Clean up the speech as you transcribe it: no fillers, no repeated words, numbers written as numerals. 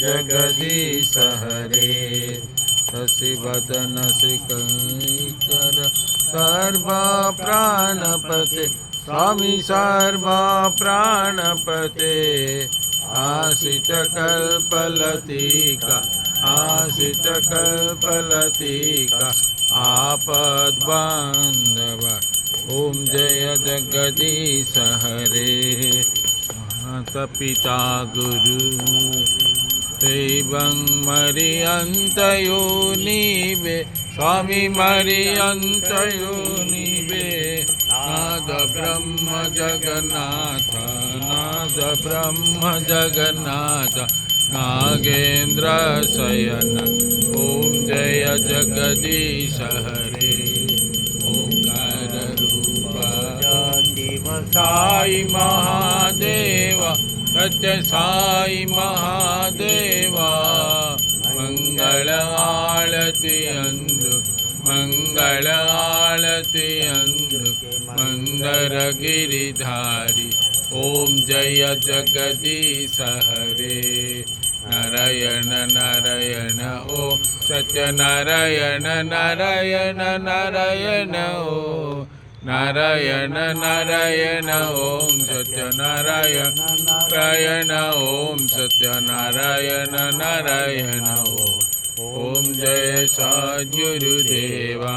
जगदीश हरे शशिवदन श्रीकर सर्वा प्राणपते स्वामी सर्वा प्राणपते आशित कल्पलतिका आशित कल्पलतिका आपद्बान्धव ओम जय जगदीश हरे माता पिता गुरु दैवं मरियन्तयो नीवे स्वामी मरियन्तयो नीवे नाद ब्रह्म जगन्नाथ नाद ब्रह्म जगन्नाथ नागेन्द्र शयन ओम जय जगदीश हरे ओंकार रूप साई महादेव सत्य साई महादेवा मंगल आरती अंदु मंगल आरती अंदु मंदर गिरिधारी ओम जय जगदीश हरे नारायण नारायण ओ सत्य नारायण नारायण नारायण ओ नारायण नारायण ओम सत्य नारायण नारायण ओम सत्य नारायण नारायण ओम जय सद्गुरुदेवा।